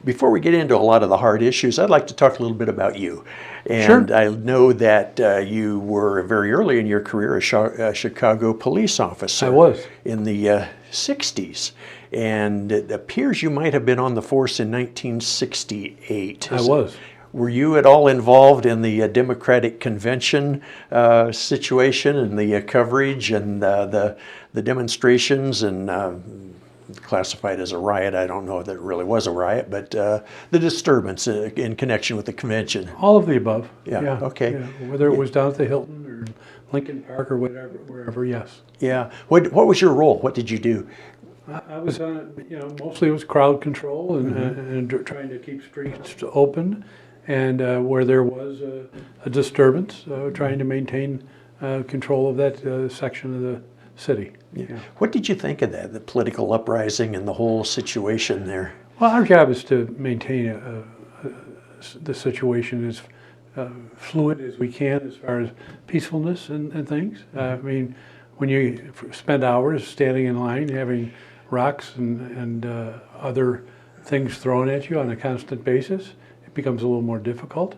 Before we get into a lot of the hard issues, I'd like to talk a little bit about you. And Sure. I know that you were very early in your career a Chicago police officer. I was. In the 60s. And it appears you might have been on the force in 1968. I was. Were you at all involved in the Democratic Convention situation and the coverage and the demonstrations and classified as a riot? I don't know if it really was a riot, but the disturbance in connection with the convention. All of the above. Yeah, okay. Yeah. Whether it was down at the Hilton or Lincoln Park or whatever, wherever, yes. Yeah. What was your role? What did you do? I was, mostly it was crowd control and trying to keep streets open, and where there was a disturbance, trying to maintain control of that section of the city. Yeah. What did you think of that, the political uprising and the whole situation there? Well, our job is to maintain the situation as fluid as we can as far as peacefulness and things. I mean, when you spend hours standing in line, having rocks and other things thrown at you on a constant basis, it becomes a little more difficult,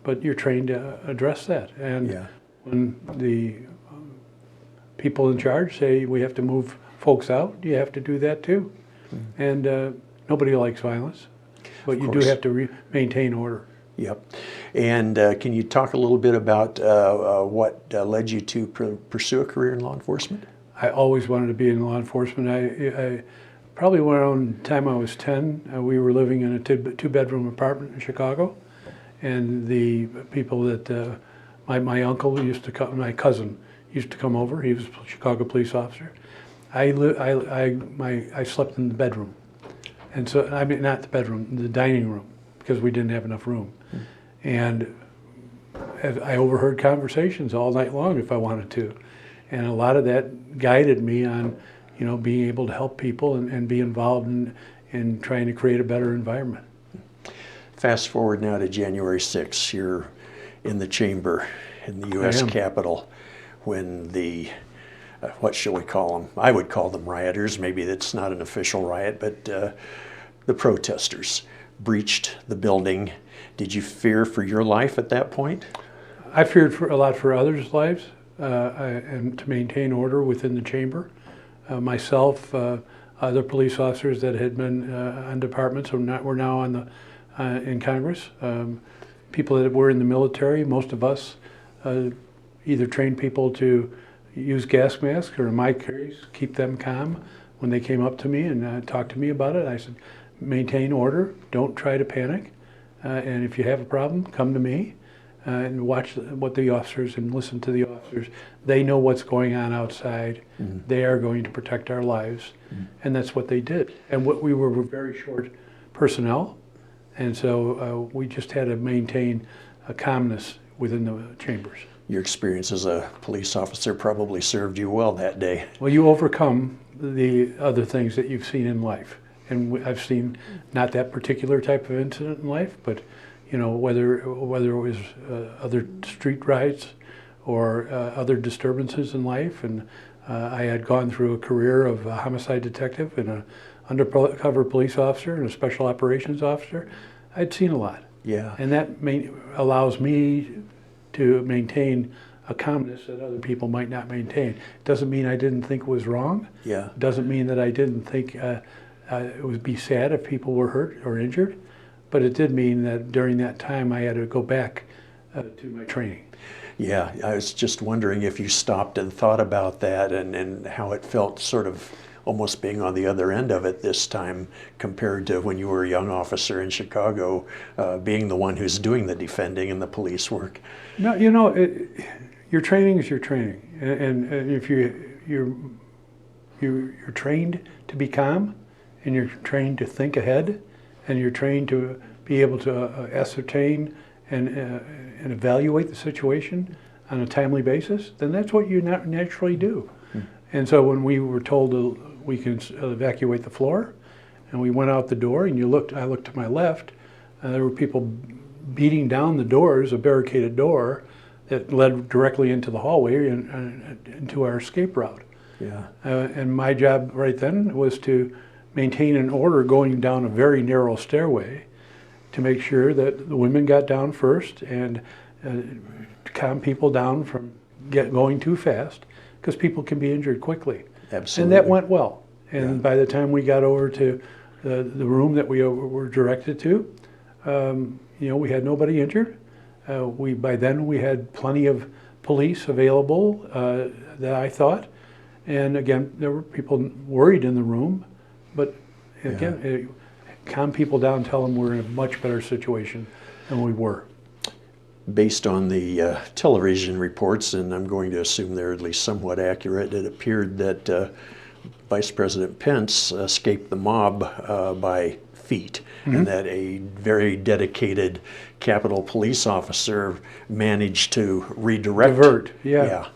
but you're trained to address that. And when the people in charge say we have to move folks out, you have to do that too. And nobody likes violence, but you do have to maintain order. Yep. And can you talk a little bit about what led you to pursue a career in law enforcement? I always wanted to be in law enforcement. I probably around the time I was 10, we were living in a two-bedroom apartment in Chicago, and the people that my uncle used to come, my cousin used to come over. He was a Chicago police officer. I slept in the bedroom, and so I mean not the bedroom, the dining room, because we didn't have enough room, and I overheard conversations all night long if I wanted to. And a lot of that guided me on, being able to help people and be involved in trying to create a better environment. Fast forward now to January 6th. You're in the chamber in the U.S. Capitol when the, what shall we call them? I would call them rioters. Maybe that's not an official riot, but the protesters breached the building. Did you fear for your life at that point? I feared a lot for others' lives. And to maintain order within the chamber. Myself, other police officers that had been on departments were now on in Congress. People that were in the military, most of us either trained people to use gas masks or in my case, keep them calm when they came up to me and talked to me about it. I said, maintain order, don't try to panic, and if you have a problem, come to me. And watch what the officers and listen to the officers. They know what's going on outside. They are going to protect our lives. And that's what they did. And we were very short personnel. And so we just had to maintain a calmness within the chambers. Your experience as a police officer probably served you well that day. Well, you overcome the other things that you've seen in life. And I've seen not that particular type of incident in life, but whether it was other street riots or other disturbances in life, and I had gone through a career of a homicide detective and an undercover police officer and a special operations officer. I'd seen a lot. Yeah. And that allows me to maintain a calmness that other people might not maintain. Doesn't mean I didn't think it was wrong. Yeah. Doesn't mean that I didn't think it would be sad if people were hurt or injured. But it did mean that during that time I had to go back to my training. Yeah, I was just wondering if you stopped and thought about that and how it felt sort of almost being on the other end of it this time compared to when you were a young officer in Chicago, being the one who's doing the defending and the police work. No, your training is your training. And if you're trained to be calm and you're trained to think ahead, and you're trained to be able to ascertain and evaluate the situation on a timely basis, then that's what you naturally do. And so when we were told we can evacuate the floor, and we went out the door, and I looked to my left, and there were people beating down the doors, a barricaded door that led directly into the hallway and into our escape route. Yeah. And my job right then was to maintain an order going down a very narrow stairway to make sure that the women got down first and to calm people down from going too fast, because people can be injured quickly. Absolutely. And that went well. And Yeah. by the time we got over to the room that we were directed to, we had nobody injured. By then we had plenty of police available, that I thought. And again, there were people worried in the room, but again, calm people down, tell them we're in a much better situation than we were. Based on the television reports, and I'm going to assume they're at least somewhat accurate, it appeared that Vice President Pence escaped the mob by feet, and that a very dedicated Capitol police officer managed to Divert, yeah.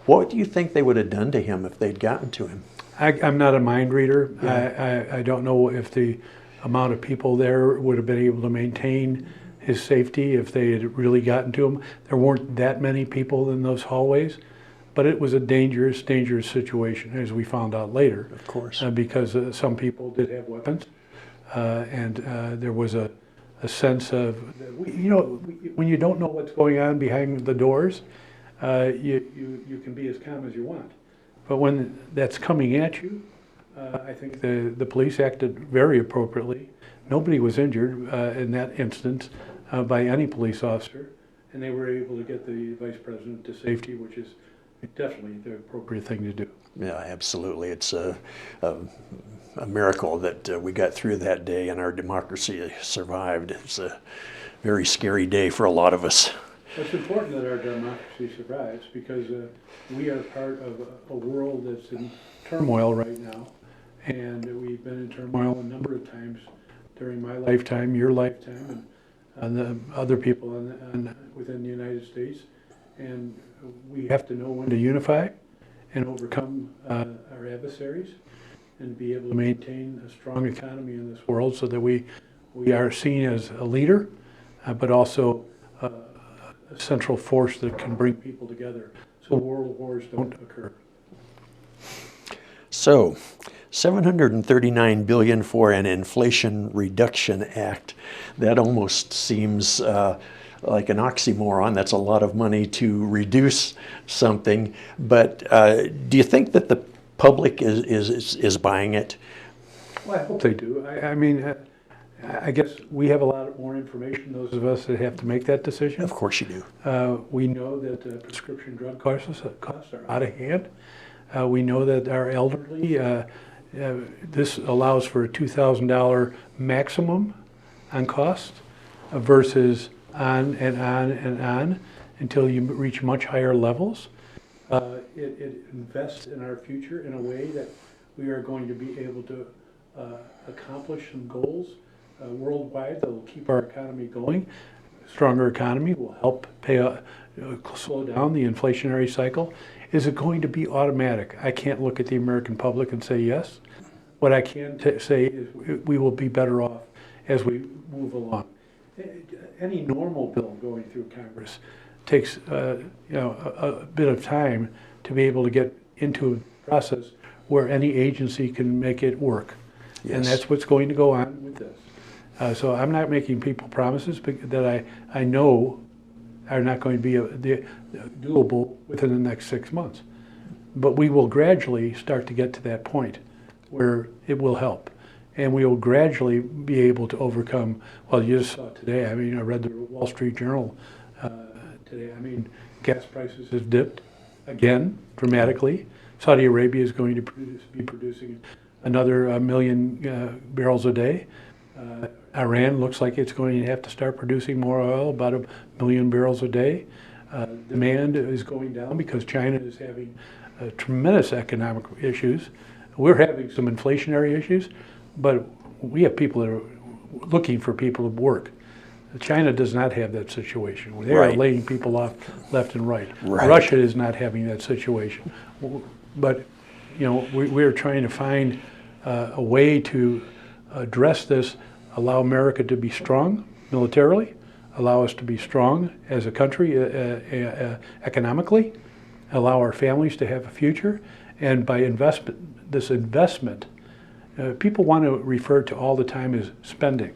What do you think they would have done to him if they'd gotten to him? I'm not a mind reader. Yeah. I don't know if the amount of people there would have been able to maintain his safety if they had really gotten to him. There weren't that many people in those hallways, but it was a dangerous, dangerous situation, as we found out later. Of course. Because some people did have weapons, and there was a sense of, when you don't know what's going on behind the doors, you can be as calm as you want. But when that's coming at you, I think the police acted very appropriately. Nobody was injured in that instance by any police officer, and they were able to get the vice president to safety, which is definitely the appropriate thing to do. Yeah, absolutely. It's a miracle that we got through that day and our democracy survived. It's a very scary day for a lot of us. It's important that our democracy survives, because we are part of a world that's in turmoil right now, and we've been in turmoil a number of times during my lifetime, your lifetime, and the other people within the United States. And we have to know when to unify and overcome our adversaries and be able to maintain a strong economy in this world, so that we are seen as a leader, but also a central force that can bring people together so world wars don't occur. So, $739 billion for an Inflation Reduction Act. That almost seems like an oxymoron. That's a lot of money to reduce something. But do you think that the public is buying it? Well, I hope they do. I guess we have a lot more information, those of us that have to make that decision. Of course you do. We know that prescription drug costs are out of hand. We know that our elderly, this allows for a $2,000 maximum on cost versus on and on and on until you reach much higher levels. It invests in our future in a way that we are going to be able to accomplish some goals worldwide that will keep our economy going. Stronger economy will help slow down the inflationary cycle. Is it going to be automatic? I can't look at the American public and say yes. What I can say is we will be better off as we move along. Any normal bill going through Congress takes a bit of time to be able to get into a process where any agency can make it work. Yes. And that's what's going to go on with this. So I'm not making people promises that I know are not going to be doable within the next 6 months. But we will gradually start to get to that point where it will help. And we will gradually be able to overcome, well, you just saw today, I read the Wall Street Journal today. Gas prices have dipped again dramatically. Saudi Arabia is going to be producing another 1 million barrels a day. Iran looks like it's going to have to start producing more oil, about 1 million barrels a day. Demand is going down because China is having tremendous economic issues. We're having some inflationary issues, but we have people that are looking for people to work. China does not have that situation. They are laying people off left and right. Russia is not having that situation. But we're trying to find a way to address this, allow America to be strong militarily, allow us to be strong as a country economically, allow our families to have a future, and by this investment People want to refer to all the time as spending,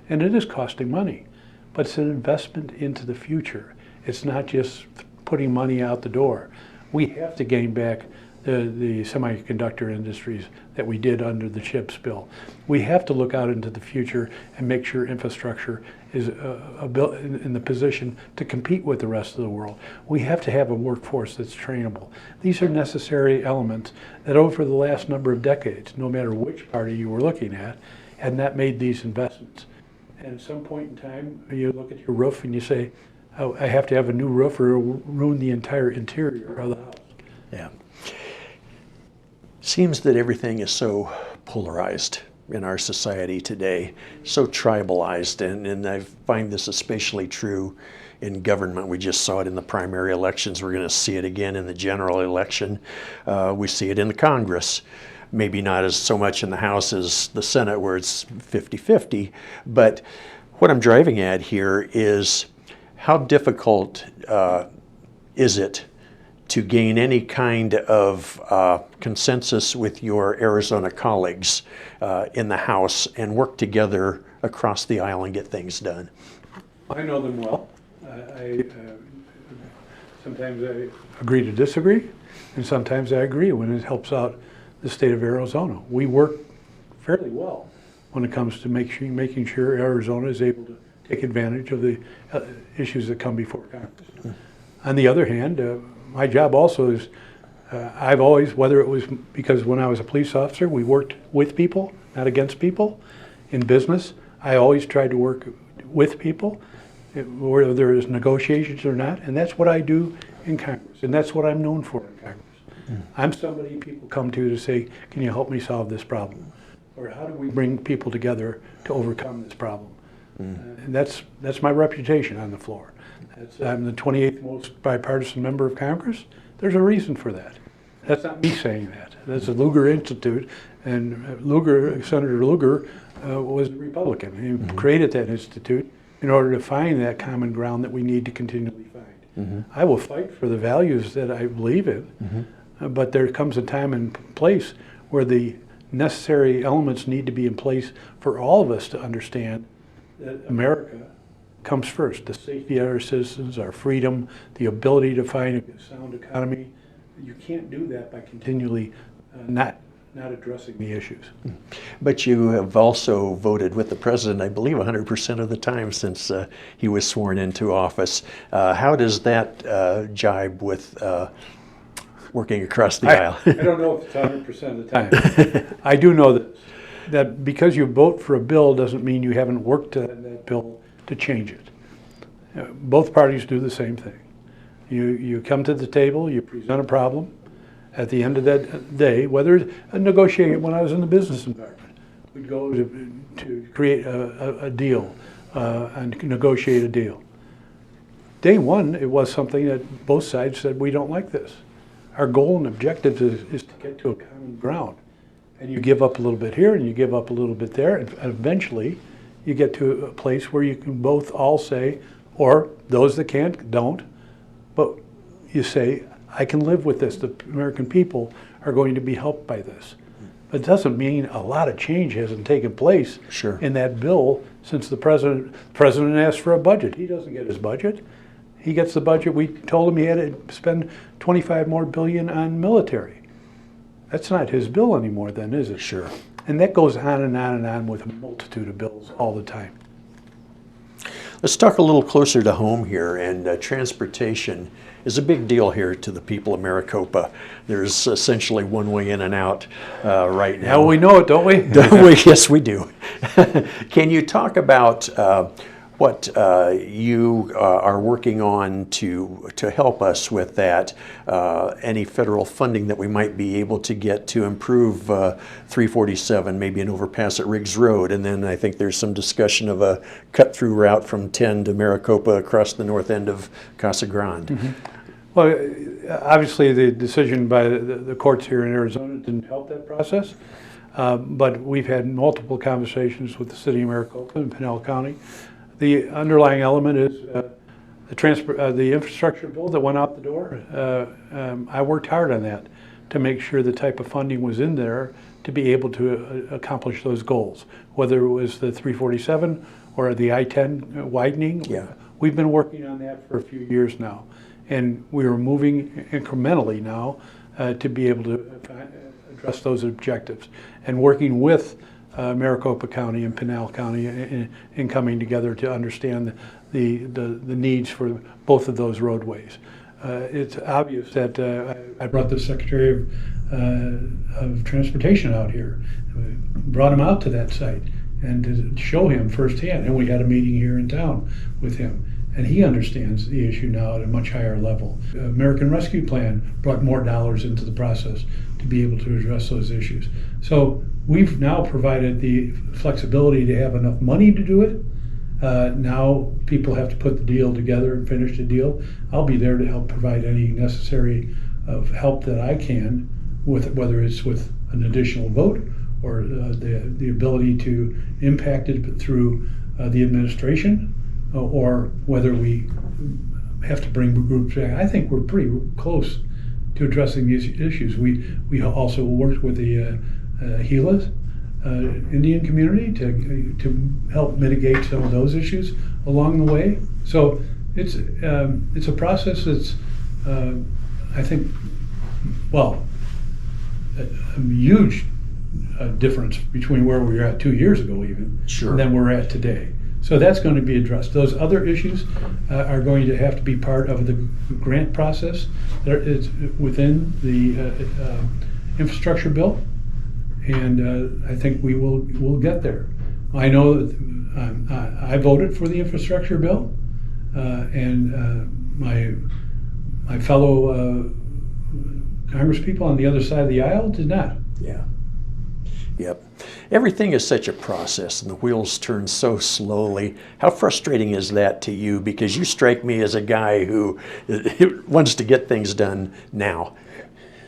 and it is costing money, but it's an investment into the future. It's not just putting money out the door. We have to gain back the semiconductor industries that we did under the CHIPS bill. We have to look out into the future and make sure infrastructure is in the position to compete with the rest of the world. We have to have a workforce that's trainable. These are necessary elements that over the last number of decades, no matter which party you were looking at, had not made these investments. And at some point in time, you look at your roof and you say, oh, I have to have a new roof or it will ruin the entire interior of the house. Yeah. Seems that everything is so polarized in our society today, so tribalized, and I find this especially true in government. We just saw it in the primary elections. We're going to see it again in the general election. We see it in the Congress. Maybe not as so much in the House as the Senate, where it's 50-50. But what I'm driving at here is how difficult is it to gain any kind of consensus with your Arizona colleagues in the House and work together across the aisle and get things done? I know them well. Sometimes I agree to disagree, and sometimes I agree when it helps out the state of Arizona. We work fairly well when it comes to making sure Arizona is able to take advantage of the issues that come before Congress. On the other hand, my job also is, I've always, whether it was because when I was a police officer, we worked with people, not against people. In business, I always tried to work with people, whether there is negotiations or not, and that's what I do in Congress, and that's what I'm known for in Congress. I'm somebody people come to say, can you help me solve this problem? Or how do we bring people together to overcome this problem? And that's my reputation on the floor. I'm the 28th most bipartisan member of Congress. There's a reason for that. That's not me saying that. That's the Lugar Institute, and Senator Lugar was a Republican. He created that institute in order to find that common ground that we need to continually find. I will fight for the values that I believe in, but there comes a time and place where the necessary elements need to be in place for all of us to understand that America comes first. The safety of our citizens, our freedom, the ability to find a sound economy. You can't do that by continually not addressing the issues. But you have also voted with the president, I believe, 100% of the time since he was sworn into office. How does that jibe with working across the aisle? I don't know if it's 100% of the time. I do know that because you vote for a bill doesn't mean you haven't worked that bill to change it. Both parties do the same thing. You come to the table, you present a problem. At the end of that day, whether negotiating, when I was in the business environment, we'd go to create a deal and negotiate a deal. Day one, it was something that both sides said, we don't like this. Our goal and objective is to get to a common ground. And you give up a little bit here and you give up a little bit there, and eventually you get to a place where you can both all say, or those that can't, don't, but you say, I can live with this. The American people are going to be helped by this. But it doesn't mean a lot of change hasn't taken place in that bill since the president asked for a budget. He doesn't get his budget. He gets the budget. We told him he had to spend $25 billion more on military. That's not his bill anymore then, is it? Sure. And that goes on and on and on with a multitude of bills all the time. Let's talk a little closer to home here, and transportation is a big deal here to the people of Maricopa. There's essentially one way in and out right now. Now we know it, don't we? Yes, we do. Can you talk about what you are working on to help us with that? Any federal funding that we might be able to get to improve 347, maybe an overpass at Riggs Road, and then I think there's some discussion of a cut-through route from 10 to Maricopa across the north end of Casa Grande. Well, obviously the decision by the courts here in Arizona didn't help that process, but we've had multiple conversations with the city of Maricopa and Pinal County. The underlying element is the infrastructure bill that went out the door. I worked hard on that. to make sure the type of funding was in there to be able to accomplish those goals, whether it was the 347 or the I-10 widening. Yeah. We've been working on that for a few years now, and we are moving incrementally now to be able to address those objectives, and working with Maricopa County and Pinal County in coming together to understand the needs for both of those roadways. It's obvious that I brought the Secretary of Transportation out here, brought him out to that site and to show him firsthand, and we had a meeting here in town with him. And he understands the issue now at a much higher level. American Rescue Plan brought more dollars into the process to be able to address those issues. So we've now provided the flexibility to have enough money to do it. Now people have to put the deal together and finish the deal. I'll be there to help provide any necessary help that I can, with whether it's with an additional vote or the ability to impact it through the administration, or whether we have to bring groups back. I think we're pretty close to addressing these issues. We also worked with the Gilas Indian community to help mitigate some of those issues along the way. So it's a process that's I think, well, a huge difference between where we were at 2 years ago even, Sure. than we're at today. So that's going to be addressed. Those other issues are going to have to be part of the grant process that is within the infrastructure bill, and I think we'll get there. I know that I voted for the infrastructure bill, and my fellow congresspeople on the other side of the aisle did not. Yeah. Yep. Everything is such a process, and the wheels turn so slowly. How frustrating is that to you? Because you strike me as a guy who wants to get things done now.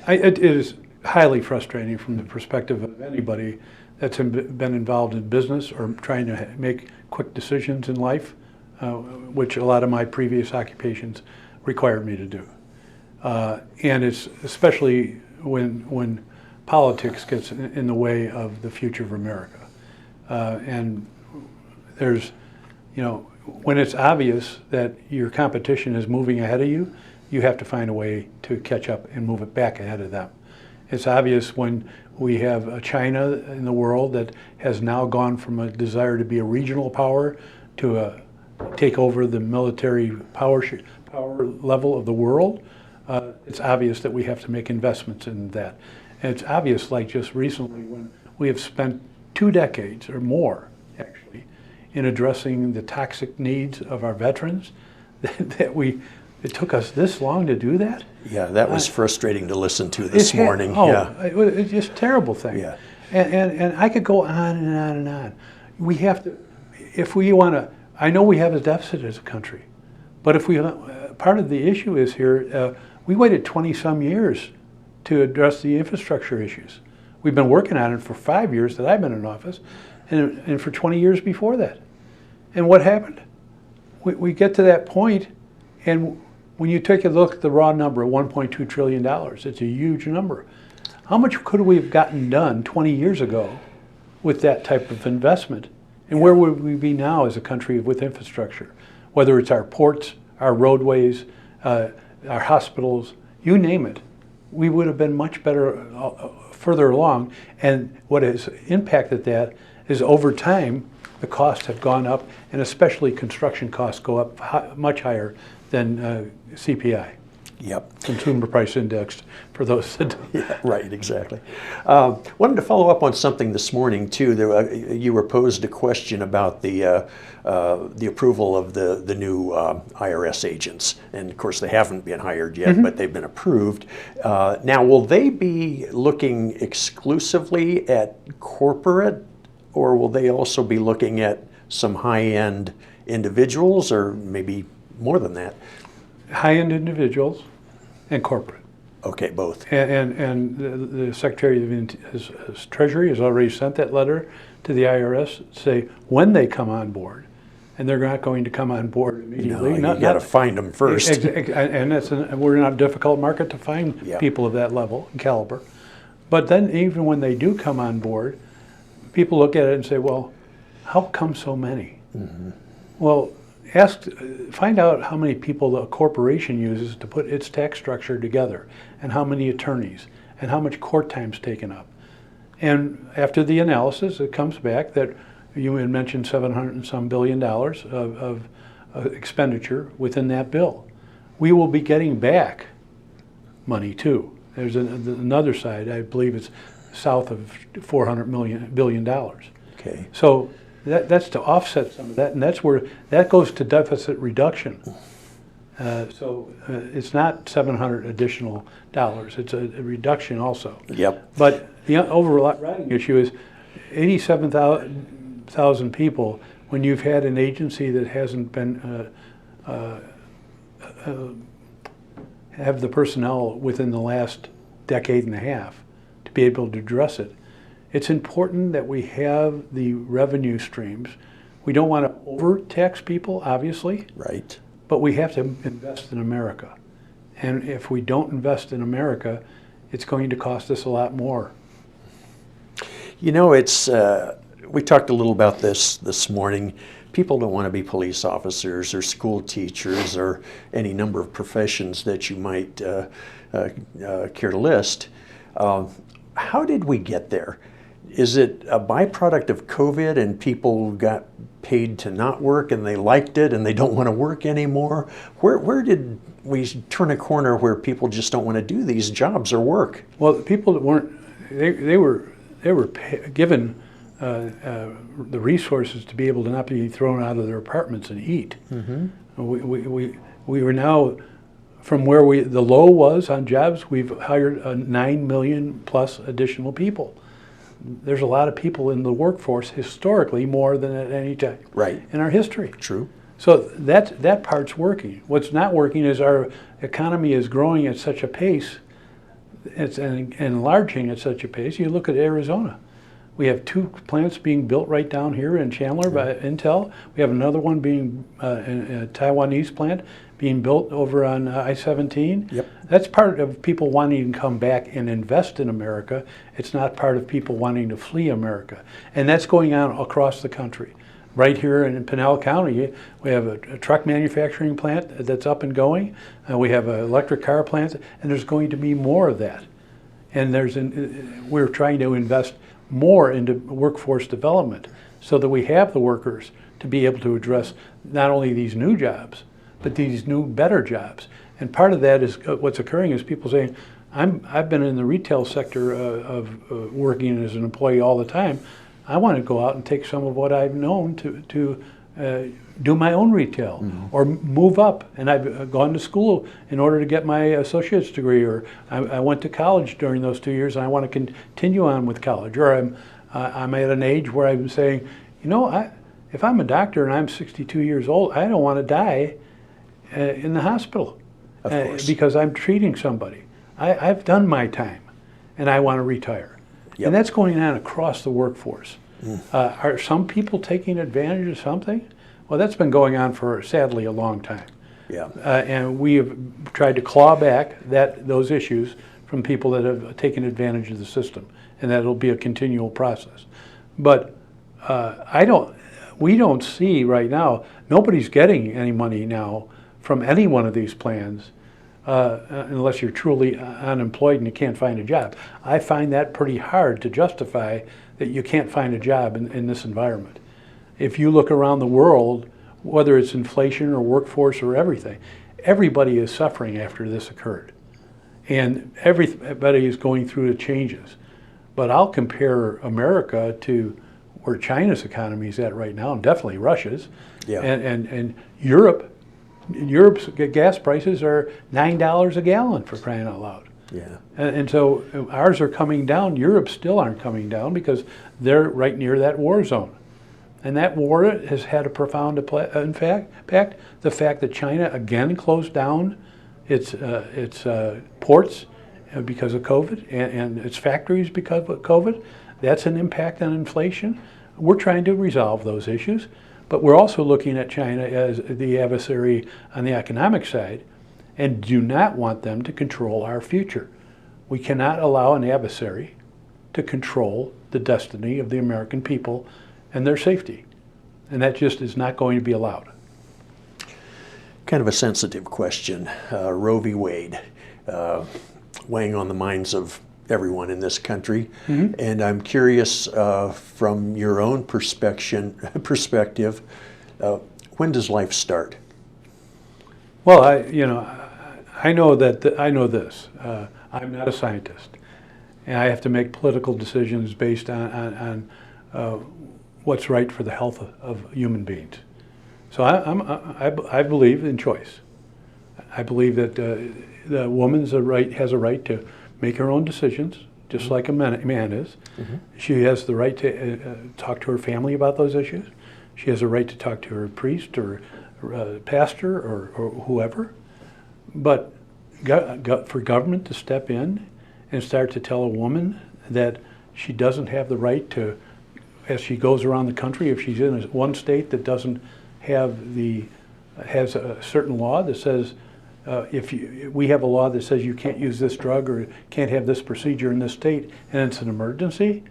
It is highly frustrating from the perspective of anybody that's been involved in business or trying to make quick decisions in life, which a lot of my previous occupations required me to do. And it's especially when politics gets in the way of the future of America. And there's, when it's obvious that your competition is moving ahead of you, you have to find a way to catch up and move it back ahead of them. It's obvious when we have a China in the world that has now gone from a desire to be a regional power to take over the military power level of the world. It's obvious that we have to make investments in that. And it's obvious, like just recently, when we have spent 2 decades or more, actually, in addressing the toxic needs of our veterans, it took us this long to do that. Yeah, that was frustrating to listen to this morning. It's just a terrible thing. Yeah. And I could go on and on and on. We have to, if we want to, I know we have a deficit as a country, but if we, part of the issue is here, we waited 20-some years to address the infrastructure issues. We've been working on it for 5 years that I've been in office, and for 20 years before that. And what happened? We get to that point, and when you take a look at the raw number of $1.2 trillion, it's a huge number. How much could we have gotten done 20 years ago with that type of investment? And where would we be now as a country with infrastructure? Whether it's our ports, our roadways, our hospitals, you name it. We would have been much better further along. And what has impacted that is over time, the costs have gone up, and especially construction costs go up much higher than CPI. Yep. Consumer Price Index, for those that don't. Yeah, right, exactly. Wanted to follow up on something this morning too. You were posed a question about the approval of the new IRS agents, and of course they haven't been hired yet, but they've been approved. Now, will they be looking exclusively at corporate, or will they also be looking at some high-end individuals, or maybe more than that? High-end individuals and corporate. Okay, both. And the Secretary of Treasury has already sent that letter to the IRS to say when they come on board, and they're not going to come on board immediately. You got to find them first. And we're in a difficult market to find people of that level and caliber. But then even when they do come on board, people look at it and say, well, how come so many? Well, find out how many people a corporation uses to put its tax structure together, and how many attorneys, and how much court time's taken up. And after the analysis, it comes back that you had mentioned $700 and some billion of expenditure within that bill. We will be getting back money too. There's another side, I believe it's south of $400 billion. Okay. So that's to offset some of that, and that's where that goes to deficit reduction. So it's not 700 additional dollars, it's a reduction also. Yep. But the overriding issue is 87,000 people, when you've had an agency that hasn't been have the personnel within the last decade and a half to be able to address it. It's important that we have the revenue streams. We don't want to overtax people, obviously. Right. But we have to invest in America. And if we don't invest in America, it's going to cost us a lot more. You know, we talked a little about this morning. People don't want to be police officers or school teachers or any number of professions that you might care to list. How did we get there? Is it a byproduct of COVID and people got paid to not work and they liked it and they don't want to work anymore? Where did we turn a corner where people just don't want to do these jobs or work? Well, the people that weren't, they were given the resources to be able to not be thrown out of their apartments and eat. We were now, from where the low was on jobs, we've hired 9 million plus additional people. There's a lot of people in the workforce historically, more than at any time in our history. True. So that part's working. What's not working is our economy is growing at such a pace, it's enlarging at such a pace. You look at Arizona. We have 2 plants being built right down here in Chandler by Intel. We have another one being a Taiwanese plant being built over on I-17. Yep. That's part of people wanting to come back and invest in America. It's not part of people wanting to flee America. And that's going on across the country. Right here in Pinal County, we have a truck manufacturing plant that's up and going. We have an electric car plant, and there's going to be more of that. And we're trying to invest more into workforce development so that we have the workers to be able to address not only these new jobs, but these new better jobs. And part of that is what's occurring is people saying, I've been in the retail sector of working as an employee all the time. I want to go out and take some of what I've known to do my own retail or move up. And I've gone to school in order to get my associate's degree, or I went to college during those 2 years and I want to continue on with college. Or I'm at an age where I'm saying, you know, if I'm a doctor and I'm 62 years old, I don't want to die in the hospital because I'm treating somebody. I've done my time and I want to retire. Yep. And that's going on across the workforce. Are some people taking advantage of something? Well, that's been going on for, sadly, a long time. Yeah. And we have tried to claw back those issues from people that have taken advantage of the system, and that'll be a continual process. But we don't see right now, nobody's getting any money now from any one of these plans unless you're truly unemployed and you can't find a job. I find that pretty hard to justify that you can't find a job in this environment. If you look around the world, whether it's inflation or workforce or everything, everybody is suffering after this occurred. And everybody is going through the changes. But I'll compare America to where China's economy is at right now, and definitely Russia's. Yeah. And Europe's gas prices are $9 a gallon, for crying out loud. Yeah. And so ours are coming down. Europe still aren't coming down because they're right near that war zone. And that war has had a profound impact. The fact that China again closed down its ports because of COVID and its factories because of COVID, that's an impact on inflation. We're trying to resolve those issues, But we're also looking at China as the adversary on the economic side and do not want them to control our future. We cannot allow an adversary to control the destiny of the American people and their safety. And that just is not going to be allowed. Kind of a sensitive question. Roe v. Wade, weighing on the minds of everyone in this country. Mm-hmm. And I'm curious, from your own perspective, when does life start? Well, I know that I know this. I'm not a scientist, and I have to make political decisions based on what's right for the health of human beings. So I believe in choice. I believe that the woman has a right to make her own decisions, just like a man is. Mm-hmm. She has the right to talk to her family about those issues. She has a right to talk to her priest or pastor or whoever. But for government to step in and start to tell a woman that she doesn't have the right to, as she goes around the country, if she's in one state that doesn't have has a certain law that says, we have a law that says you can't use this drug or can't have this procedure in this state, and it's an emergency,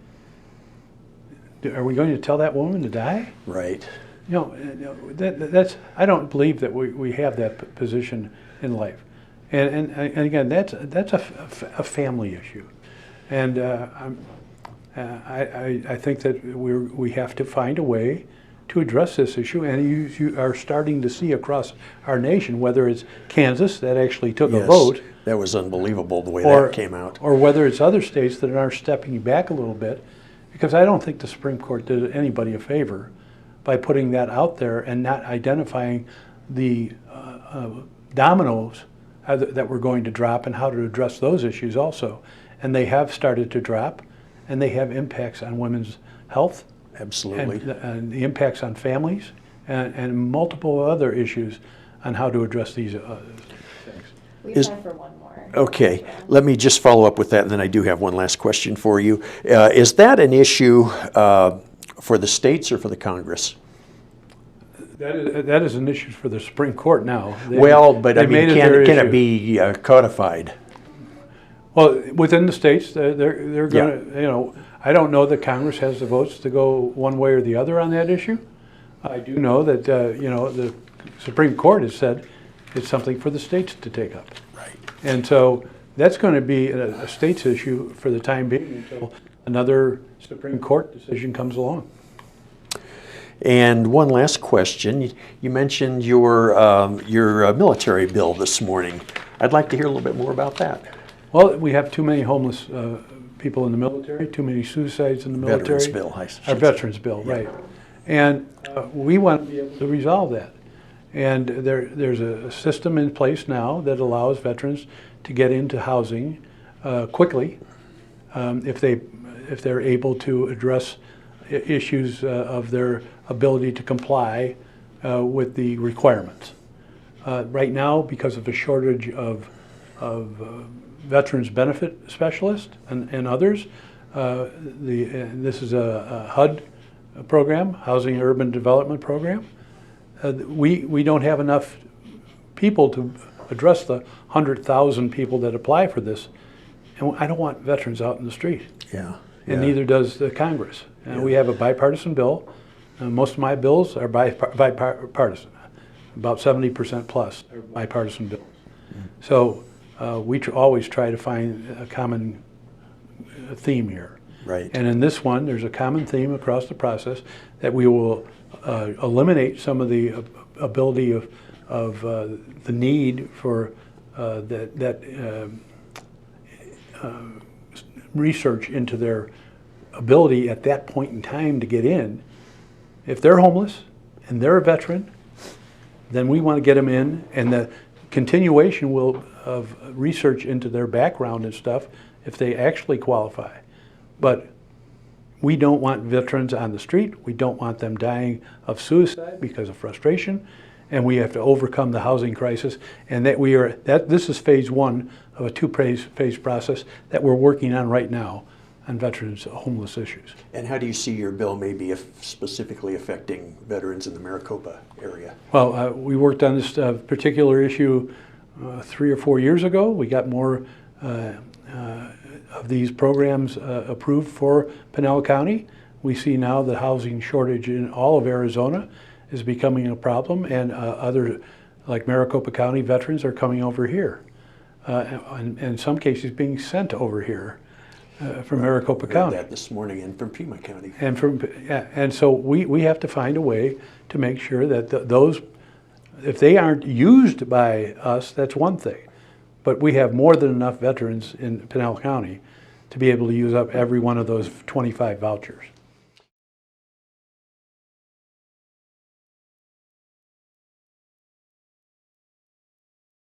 are we going to tell that woman to die? Right. That's. I don't believe that we have that position in life, and again, that's a family issue, and I think that we have to find a way to address this issue, and you are starting to see across our nation, whether it's Kansas that actually took a vote. That was unbelievable the way that came out. Or whether it's other states that are stepping back a little bit, because I don't think the Supreme Court did anybody a favor by putting that out there and not identifying the dominoes that we're going to drop and how to address those issues also. And they have started to drop, and they have impacts on women's health. Absolutely. And the impacts on families and multiple other issues on how to address these things. We have time for one more. Okay, let me just follow up with that, and then I do have one last question for you. Is that an issue for the states or for the Congress? That is an issue for the Supreme Court now. But I mean, can it be codified? Well, within the states, they're going to, I don't know that Congress has the votes to go one way or the other on that issue. I do know that, the Supreme Court has said it's something for the states to take up. Right. And so that's going to be a state's issue for the time being until another Supreme Court decision comes along. And one last question. You mentioned your military bill this morning. I'd like to hear a little bit more about that. Well, we have too many homeless people in the military, too many suicides in the military. Veterans bill, Our Veterans bill, right. And we want to be able to resolve that. And there's a system in place now that allows veterans to get into housing quickly if they're able to address issues of their ability to comply with the requirements. Right now, because of a shortage of veterans benefit specialists and others, this is a HUD program, Housing and Urban Development Program. We don't have enough people to address the 100,000 people that apply for this, and I don't want veterans out in the street. Yeah. And neither does the Congress. And we have a bipartisan bill. Most of my bills are bipartisan. About 70% plus are bipartisan bills. So we always try to find a common theme here. Right. And in this one, there's a common theme across the process that we will eliminate some of the ability of the need for research into their ability at that point in time to get in. If they're homeless and they're a veteran, then we want to get them in, and the continuation of research into their background and stuff if they actually qualify. But we don't want veterans on the street. We don't want them dying of suicide because of frustration, and we have to overcome the housing crisis. And this is phase one of a two-phase process that we're working on right now veterans' homeless issues. And how do you see your bill maybe specifically affecting veterans in the Maricopa area? Well, we worked on this particular issue 3 or 4 years ago. We got more of these programs approved for Pinal County. We see now the housing shortage in all of Arizona is becoming a problem, and other, like Maricopa County veterans, are coming over here. And in some cases being sent over here from Maricopa County. That this morning, and from Pima County. And so we have to find a way to make sure that those, if they aren't used by us, that's one thing. But we have more than enough veterans in Pinal County to be able to use up every one of those 25 vouchers.